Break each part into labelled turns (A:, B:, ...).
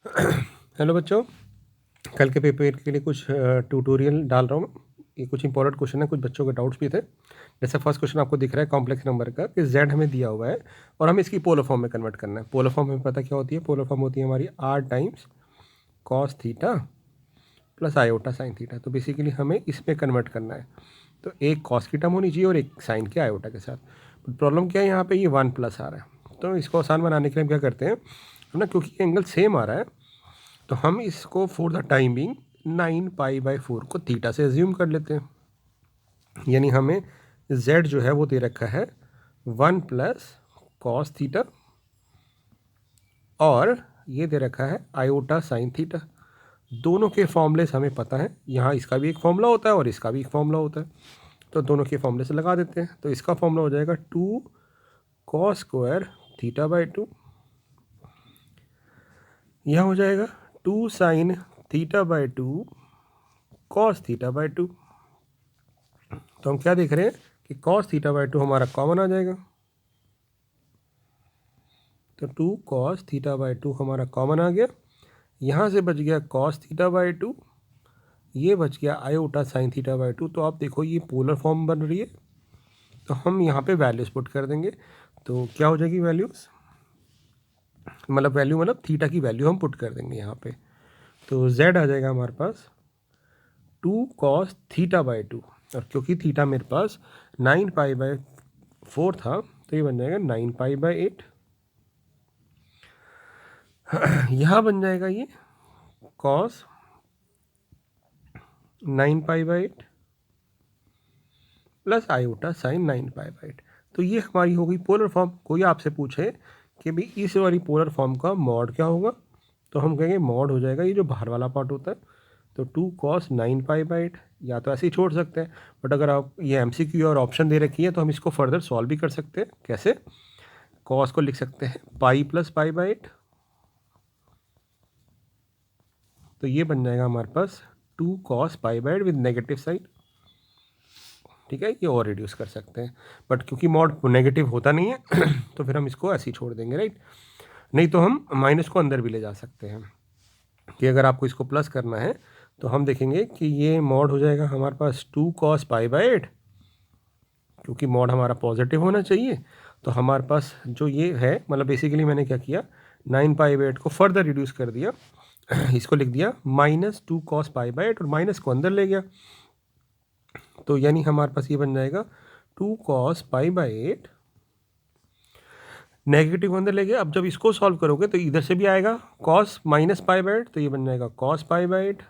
A: Hello बच्चों, कल के पेपर के लिए कुछ ट्यूटोरियल डाल रहा हूँ मैं। ये कुछ इंपॉर्टेंट क्वेश्चन है, कुछ बच्चों के डाउट्स भी थे। जैसे फर्स्ट क्वेश्चन आपको दिख रहा है कॉम्प्लेक्स नंबर का कि z हमें दिया हुआ है और हमें इसकी पोलर फॉर्म में कन्वर्ट करना है। पोलर फॉर्म हमें पता क्या होती है, पोलर फॉर्म होती है हमारी r times cos theta plus iota sine theta. तो बेसिकली हमें इसमें कन्वर्ट करना है, तो एक कॉस की टर्म होनी चाहिए और एक साइन के आयोटा के साथ। प्रॉब्लम क्या है, यहाँ पे ये 1 प्लस आ रहा है, तो इसको आसान बनाने के लिए हम क्या करते हैं, हम ना क्योंकि एंगल सेम आ रहा है तो हम इसको फॉर द टाइमिंग 9π/4 को थीटा से एज्यूम कर लेते हैं। यानी हमें z जो है वो दे रखा है 1 प्लस कॉस थीटा और ये दे रखा है आयोटा साइन थीटा। दोनों के फॉर्मूले हमें पता है, यहाँ इसका भी एक फॉर्मूला होता है और इसका भी एक फॉर्मूला होता है, तो दोनों के फॉर्मूले से लगा देते हैं। तो इसका फॉर्मूला हो जाएगा 2 कॉस स्क्वायर थीटा/2, यह हो जाएगा 2 साइन थीटा/2 कॉस थीटा/2। तो हम क्या देख रहे हैं कि कॉस थीटा/2 हमारा कॉमन आ जाएगा, तो 2 कॉस थीटा/2 हमारा कॉमन आ गया। यहाँ से बच गया कॉस थीटा/2, ये बच गया आयोटा साइन थीटा/2। तो आप देखो ये पोलर फॉर्म बन रही है, तो हम यहाँ पे वैल्यूज पुट कर देंगे। तो क्या हो जाएगी वैल्यूज, मतलब थीटा की वैल्यू हम पुट कर देंगे यहाँ पे। तो z आ जाएगा हमारे पास 2 कॉस थीटा/2, और क्योंकि थीटा मेरे पास 9π/4 था तो ये बन जाएगा 9π/8। यहाँ बन जाएगा ये कॉस 9π/8 प्लस आयोटा साइन 9π/8। तो ये हमारी हो गई पोलर फॉर्म। कोई आपसे पूछे कि भाई इस वाली पोलर फॉर्म का मॉड क्या होगा, तो हम कहेंगे मॉड हो जाएगा ये जो बाहर वाला पार्ट होता है, तो 2 cos 9π/8। या तो ऐसे ही छोड़ सकते हैं, बट अगर आप ये MCQ और ऑप्शन दे रखी है तो हम इसको फर्दर सॉल्व भी कर सकते हैं। कैसे, कॉस को लिख सकते हैं पाई प्लस π/8, तो ये बन जाएगा हमारे पास 2 cos π/8 विद नेगेटिव साइन। ठीक है, ये और रिड्यूस कर सकते हैं, बट क्योंकि मॉड नेगेटिव होता नहीं है तो फिर हम इसको ऐसे ही छोड़ देंगे, राइट। नहीं तो हम माइनस को अंदर भी ले जा सकते हैं, कि अगर आपको इसको प्लस करना है तो हम देखेंगे कि ये मॉड हो जाएगा हमारे पास 2 cos π/8, क्योंकि मॉड हमारा पॉजिटिव होना चाहिए। तो हमारे पास जो ये है, मतलब बेसिकली मैंने क्या किया, 9π/8 को फर्दर रिड्यूस कर दिया, इसको लिख दिया -2 cos π/8 और माइनस को अंदर ले गया। तो यानी हमारे पास ये बन जाएगा 2 cos π/8, नेगेटिव अंदर ले गया। अब जब इसको सॉल्व करोगे तो इधर से भी आएगा cos माइनस π/8, तो ये बन जाएगा cos π/8,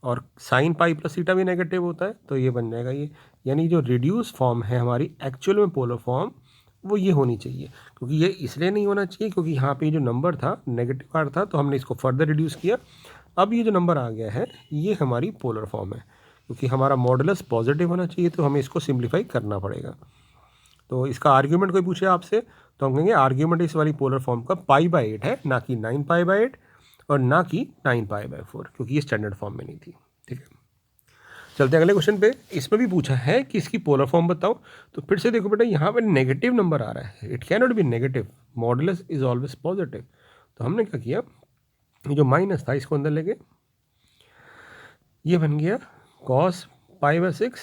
A: और साइन पाई प्लस थीटा भी नेगेटिव होता है, तो ये बन जाएगा ये। यानी जो रिड्यूस फॉर्म है हमारी एक्चुअल में पोलर फॉर्म, वो ये होनी चाहिए। क्योंकि ये इसलिए नहीं होना चाहिए क्योंकि यहाँ पे जो नंबर था नेगेटिव पार्ट था, तो हमने इसको फर्दर रिड्यूस किया। अब ये जो नंबर आ गया है ये हमारी पोलर फॉर्म है, क्योंकि हमारा मॉडुलस पॉजिटिव होना चाहिए, तो हमें इसको सिंप्लीफाई करना पड़ेगा। तो इसका आर्ग्यूमेंट कोई पूछे आपसे तो हम कहेंगे आर्ग्यूमेंट इस वाली पोलर फॉर्म का π/8 है, ना कि 9π/8 और ना कि 9π/4, क्योंकि ये स्टैंडर्ड फॉर्म में नहीं थी। ठीक है, चलते हैं अगले क्वेश्चन पे। इसमें भी पूछा है कि इसकी पोलर फॉर्म बताओ। तो फिर से देखो बेटा, यहाँ पे नेगेटिव नंबर आ रहा है, it can not be negative, modulus is always positive. तो हमने क्या किया, ये जो माइनस था इसको अंदर ले गए, ये बन गया cos π/6,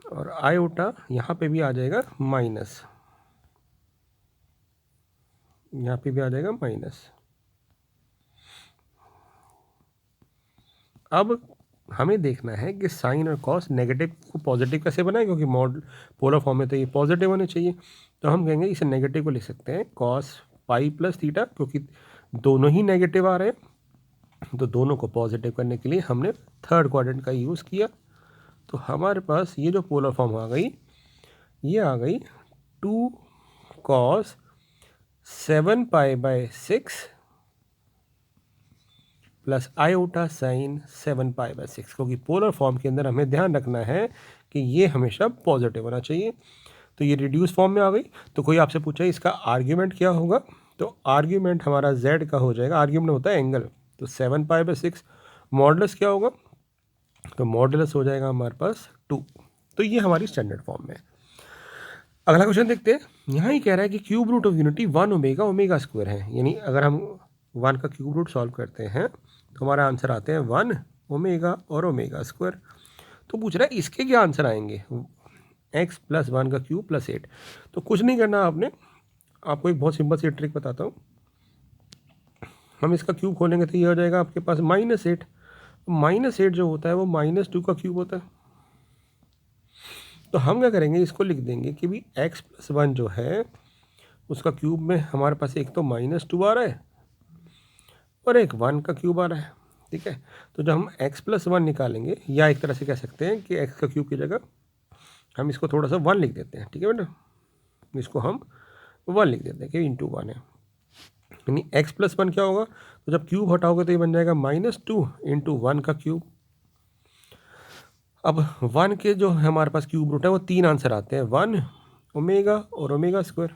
A: और आयोटा यहाँ पे भी आ जाएगा माइनस, यहाँ पे भी आ जाएगा माइनस। अब हमें देखना है कि साइन और कॉस नेगेटिव को पॉजिटिव कैसे बनाए, क्योंकि मॉड पोलर फॉर्म में तो ये पॉजिटिव होने चाहिए। तो हम कहेंगे इसे नेगेटिव को लिख सकते हैं कॉस पाई प्लस थीटा, क्योंकि दोनों ही नेगेटिव आ रहे हैं, तो दोनों को पॉजिटिव करने के लिए हमने थर्ड क्वाड्रेंट का यूज़ किया। तो हमारे पास ये जो पोलर फॉर्म आ गई, ये आ गई 2 cos 7π/6 प्लस आयोटा साइन 7π/6, क्योंकि पोलर फॉर्म के अंदर हमें ध्यान रखना है कि ये हमेशा पॉजिटिव होना चाहिए। तो ये रिड्यूस फॉर्म में आ गई। तो कोई आपसे पूछा इसका आर्ग्यूमेंट क्या होगा, तो आर्ग्यूमेंट हमारा z का हो जाएगा, आर्ग्यूमेंट होता है एंगल, तो 7π/6। मॉडुलस क्या होगा, तो मॉडुलस हो जाएगा हमारे पास 2। तो ये हमारी स्टैंडर्ड फॉर्म में। अगला क्वेश्चन देखते हैं। यहाँ ही कह रहा है कि cube root of unity 1 omega omega square है, यानी अगर हम 1 का क्यूब रूट सॉल्व करते हैं तो हमारा आंसर आते हैं 1 ओमेगा और ओमेगा स्क्वायर। तो पूछ रहा है इसके क्या आंसर आएंगे, x प्लस 1 का क्यूब प्लस 8। तो कुछ नहीं करना आपने, आपको एक बहुत सिंपल सी ट्रिक बताता हूँ। हम इसका क्यूब खोलेंगे तो ये हो जाएगा आपके पास -8। -8 जो होता है वो -2 का क्यूब होता है। तो हम क्या करेंगे, इसको लिख देंगे कि भी x प्लस 1 जो है उसका क्यूब में हमारे पास एक तो -2 आ रहा है और एक 1 का क्यूब आ रहा है। ठीक है, तो जब हम x प्लस 1 निकालेंगे, या एक तरह से कह सकते हैं कि x का क्यूब की जगह हम इसको थोड़ा सा 1 लिख देते हैं। ठीक है बेटा, इसको हम 1 लिख देते हैं कि इंटू 1 है, यानी x प्लस 1 क्या होगा, तो जब क्यूब हटाओगे तो ये बन जाएगा -2 इंटू 1 का क्यूब। अब 1 के जो हमारे पास क्यूब रूट है वो 3 आंसर आते हैं, 1 ओमेगा और ओमेगा स्क्वायर।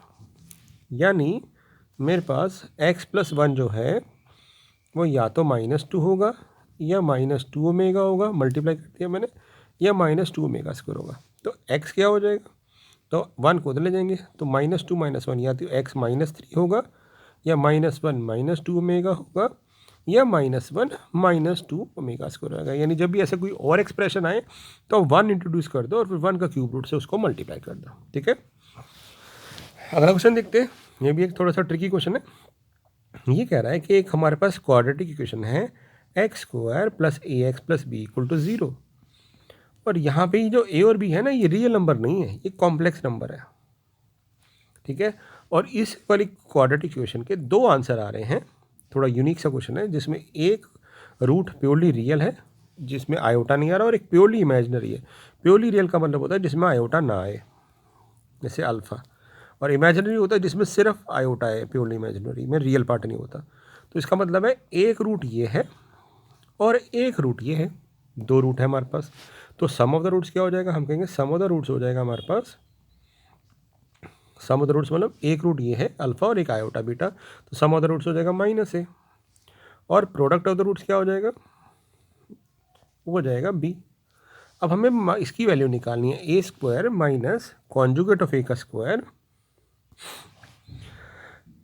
A: यानी मेरे पास x प्लस 1 जो है वो या तो -2 होगा या -2 ओमेगा होगा, मल्टीप्लाई कर दिया मैंने, या -2 ओमेगा स्क्वायर होगा। तो x क्या हो जाएगा, तो 1 को उधर ले जाएंगे तो -2 -1 या तो x -3 होगा या -1 -2 ओमेगा होगा या -1 -2 ओमेगा स्क्वायर होगा। यानी जब भी ऐसा कोई और एक्सप्रेशन आए तो 1 इंट्रोड्यूस कर दो और फिर 1 का क्यूब रूट से उसको मल्टीप्लाई कर दो। ठीक है, अगला क्वेश्चन देखते हैं। ये भी एक थोड़ा सा ट्रिकी क्वेश्चन है। ये कह रहा है कि एक हमारे पास क्वाड्रेटिक इक्वेशन है x square plus a x plus b equal to 0, और यहाँ पे जो ए और बी है ना ये रियल नंबर नहीं है, ये कॉम्प्लेक्स नंबर है। ठीक है, और इस वाली क्वाड्रेटिक इक्वेशन के 2 आंसर आ रहे हैं। थोड़ा यूनिक सा क्वेश्चन है जिसमें एक रूट प्योरली रियल है जिसमें आयोटा नहीं आ रहा, और एक प्योरली इमेजिनरी है। प्योरली रियल का मतलब होता है जिसमें आयोटा ना आए, जैसे अल्फ़ा, और इमेजिनरी होता है जिसमें सिर्फ आयोटा है, प्योरली इमेजिनरी में रियल पार्ट नहीं होता। तो इसका मतलब है एक रूट ये है और एक रूट ये है, 2 रूट है हमारे पास। तो सम ऑफ द रूट्स क्या हो जाएगा, हम कहेंगे सम ऑफ द रूट्स हो जाएगा हमारे पास, सम ऑफ द रूट्स मतलब एक रूट ये है अल्फ़ा और एक आयोटा बीटा, तो सम ऑफ द रूट्स हो जाएगा -a, और प्रोडक्ट ऑफ द रूट्स क्या हो जाएगा, वो हो जाएगा b। अब हमें इसकी वैल्यू निकालनी है, ए स्क्वायर माइनस कॉन्जुगेट ऑफ ए का स्क्वायर,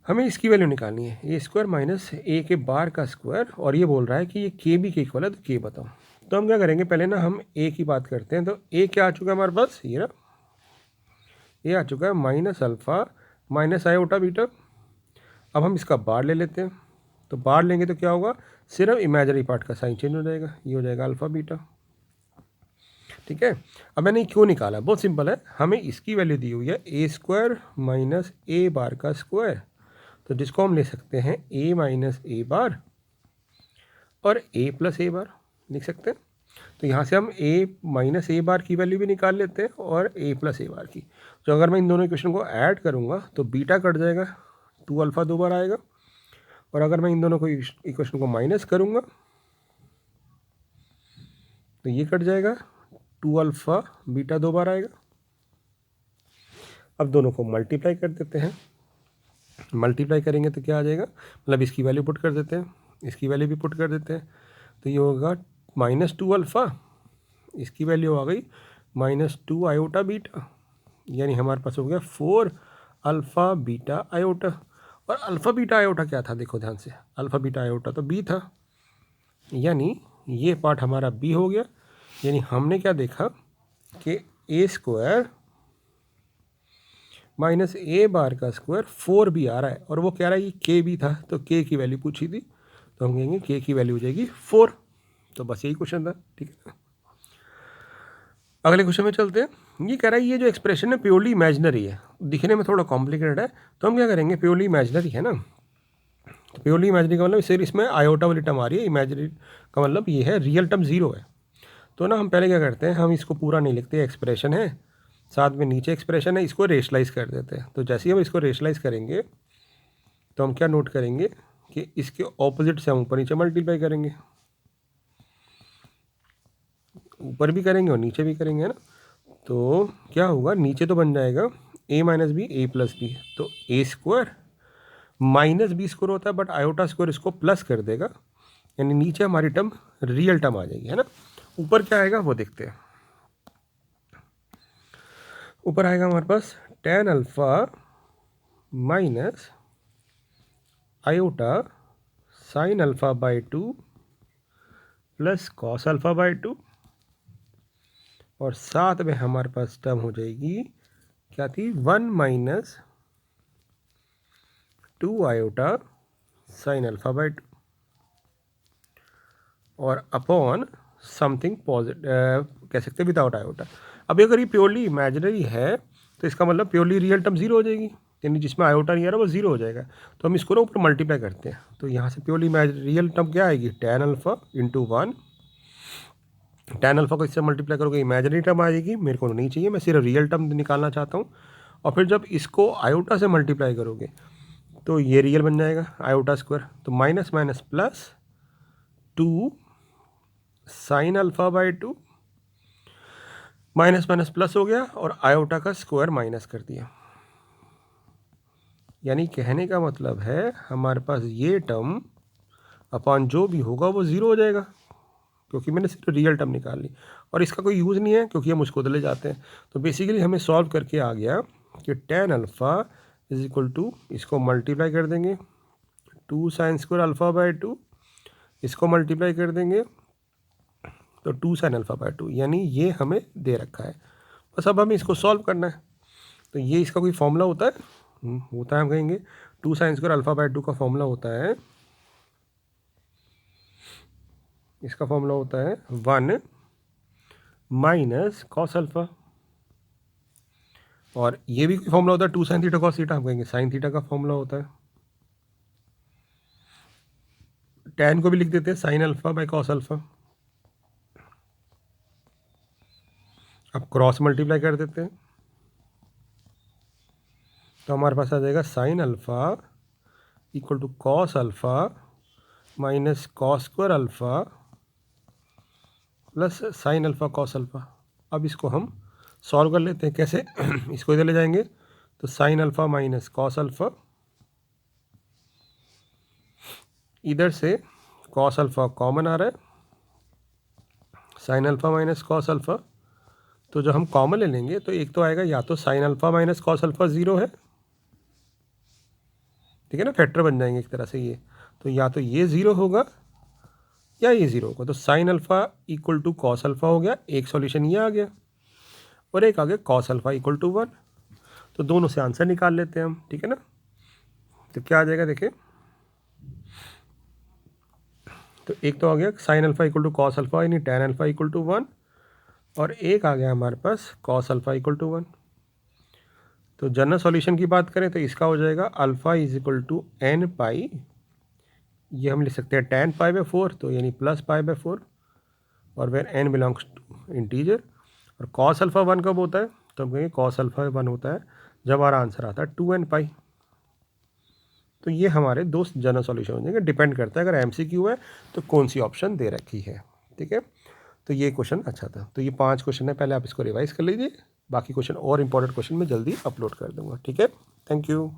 A: हमें इसकी वैल्यू निकालनी है, ए स्क्वायर माइनस ए के बार का स्क्वायर, और ये बोल रहा है कि ये के बी के इक्वल है, तो के बताओ। तो हम क्या करेंगे, पहले ना हम ए की बात करते हैं। तो ए क्या आ चुका है हमारे पास, ये ना ये आ चुका है minus alpha minus iota beta. अब हम इसका बार ले लेते हैं, तो बार लेंगे तो क्या होगा, सिर्फ इमेजिनरी पार्ट का साइन चेंज हो जाएगा, ये हो जाएगा अल्फ़ा बीटा। ठीक है, अब मैंने क्यों निकाला, बहुत सिंपल है, हमें इसकी वैल्यू दी हुई है ए स्क्वायर माइनस ए बार का स्क्वायर, तो जिसको हम ले सकते हैं ए माइनस ए बार और ए प्लस ए बार लिख सकते हैं। तो यहाँ से हम ए माइनस ए बार की वैल्यू भी निकाल लेते हैं और ए प्लस ए बार की। तो अगर मैं इन दोनों इक्वेशन को ऐड करूँगा तो बीटा कट जाएगा, 2 अल्फ़ा 2 बार आएगा, और अगर मैं इन दोनों को इक्वेशन को माइनस करूँगा तो ये कट जाएगा, 2 अल्फ़ा बीटा 2 बार आएगा। अब दोनों को मल्टीप्लाई कर देते हैं, मल्टीप्लाई करेंगे तो क्या आ जाएगा, मतलब इसकी वैल्यू पुट कर देते हैं, इसकी वैल्यू भी पुट कर देते हैं, तो ये होगा -2 अल्फ़ा, इसकी वैल्यू आ गई -2 आयोटा बीटा, यानी हमारे पास हो गया 4 अल्फ़ा बीटा आयोटा। और अल्फ़ा बीटा आयोटा क्या था, देखो ध्यान से, अल्फ़ा बीटा आयोटा तो बी था, यानी ये पार्ट हमारा बी हो गया। यानी हमने क्या देखा कि ए स्क्वायर माइनस ए बार का स्क्वायर 4 भी आ रहा है, और वो कह रहा है कि के भी था, तो के की वैल्यू पूछी थी, तो हम कहेंगे के की वैल्यू हो जाएगी 4। तो बस यही क्वेश्चन था। ठीक है, अगले क्वेश्चन में चलते हैं। ये कह रहा है ये जो एक्सप्रेशन है प्योरली इमेजिनरी है, दिखने में थोड़ा कॉम्प्लिकेटेड है, तो हम क्या करेंगे, प्योरली इमेजिनरी है ना, तो प्योरली इमेजिनरी का मतलब सिर्फ इसमें आयोटा वाली टर्म आ रही है, इमेजिनरी का मतलब ये है रियल टर्म 0 है। तो ना हम पहले क्या करते हैं, हम इसको पूरा नहीं लिखते, एक्सप्रेशन है साथ में नीचे एक्सप्रेशन है, इसको रेशलाइज कर देते हैं। तो जैसे ही हम इसको रेशलाइज करेंगे तो हम क्या नोट करेंगे कि इसके ऑपोजिट से हम ऊपर नीचे मल्टीप्लाई करेंगे, ऊपर भी करेंगे और नीचे भी करेंगे, है ना। तो क्या होगा, नीचे तो बन जाएगा a minus b a plus b, तो a square minus b square होता है, बट आयोटा स्क्वायर इसको प्लस कर देगा, यानी नीचे हमारी टर्म रियल टर्म आ जाएगी, है ना। ऊपर क्या आएगा वो देखते हैं, ऊपर आएगा हमारे पास tan alpha minus iota sine alpha by 2 plus cos alpha by 2, और साथ में हमारे पास टर्म हो जाएगी क्या थी, 1 minus 2 iota sine alpha by 2 और अपॉन समथिंग पॉजिटिव कह सकते हैं विदाउट आयोटा। अब अगर ये प्योरली इमेजिनरी है तो इसका मतलब प्योरली रियल टर्म जीरो हो जाएगी, यानी जिसमें आयोटा नहीं आ रहा वो जीरो हो जाएगा। तो हम इसको ना ऊपर मल्टीप्लाई करते हैं, तो यहाँ से प्योरली रियल टर्म क्या आएगी, tan alpha into 1। tan alpha को इससे मल्टीप्लाई करोगे इमेजिनरी टर्म आएगी, मेरे को नहीं चाहिए, मैं सिर्फ रियल टर्म निकालना चाहता हूँ। और फिर जब इसको आयोटा से मल्टीप्लाई करोगे तो ये रियल बन जाएगा आयोटा स्क्वायर, तो minus minus plus 2 sign alpha by 2, minus minus plus हो गया और आयोटा का स्क्वायर माइनस कर दिया। यानी कहने का मतलब है हमारे पास ये टर्म अपॉन जो भी होगा वो ज़ीरो हो जाएगा, क्योंकि मैंने सिर्फ रियल टर्म निकाल ली और इसका कोई यूज़ नहीं है क्योंकि हम उसको ले जाते हैं। तो बेसिकली हमें सॉल्व करके आ गया कि tan alpha is equal to, इसको मल्टीप्लाई कर देंगे 2 साइन स्क्वायर अल्फ़ा बाई 2, इसको मल्टीप्लाई कर देंगे तो 2 साइन अल्फ़ा बाई 2, यानी ये हमें दे रखा है। बस अब हमें इसको सॉल्व करना है। तो ये इसका कोई फॉर्मूला होता है, होता है, हम कहेंगे 2 साइन स्क्वायर अल्फ़ा बाई 2 का फॉर्मूला होता है, इसका फॉर्मूला होता है 1 माइनस कॉस अल्फ़ा, और ये भी कोई फॉर्मूला होता है 2 साइन थीटा कॉस थीटा, हम कहेंगे साइन थीटा का फॉर्मूला होता है। tan को भी लिख देते हैं sine alpha by cos alpha. अब क्रॉस मल्टीप्लाई कर देते हैं तो हमारे पास आ जाएगा sine alpha equal to cos alpha minus cos square alpha plus sine alpha cos alpha. अब इसको हम सॉल्व कर लेते हैं, कैसे इसको इधर ले जाएंगे तो sine alpha minus cos alpha, इधर से कॉस अल्फ़ा कॉमन आ रहा है, sine alpha minus cos alpha, तो जो हम कॉमन ले लेंगे तो एक तो आएगा या तो sine alpha minus cos alpha zero है, ठीक है ना, फैक्टर बन जाएंगे एक तरह से ये, तो या तो ये ज़ीरो होगा या ये ज़ीरो होगा। तो sine alpha equal to cos alpha हो गया, एक सॉल्यूशन ये आ गया, और एक आ गया कॉस अल्फ़ा इक्वल टू 1। तो दोनों से आंसर निकाल लेते हैं हम, ठीक है ना। तो क्या आ जाएगा देखिए, तो एक तो आ गया sine alpha equal to cos alpha यानी tan अल्फ़ा इक्वल टू 1, और एक आ गया हमारे पास कॉस अल्फ़ा इक्वल टू 1। तो जनरल सॉल्यूशन की बात करें तो इसका हो जाएगा alpha is equal to n pi, ये हम लिख सकते हैं tan पाई बाई 4, तो यानी प्लस पाई बाई 4, और where n belongs to integer. और कॉस अल्फ़ा 1 कब होता है, तो हम कहेंगे कॉस अल्फ़ा 1 होता है जब हमारा आंसर आता है 2n पाई। तो ये हमारे दो जनरल सॉल्यूशन हो जाएंगे, डिपेंड करता है अगर MCQ है तो कौन सी ऑप्शन दे रखी है, ठीक है। तो ये क्वेश्चन अच्छा था। तो ये 5 क्वेश्चन है, पहले आप इसको रिवाइज कर लीजिए, बाकी क्वेश्चन और इंपॉर्टेंट क्वेश्चन मैं जल्दी अपलोड कर दूंगा, ठीक है। Thank you.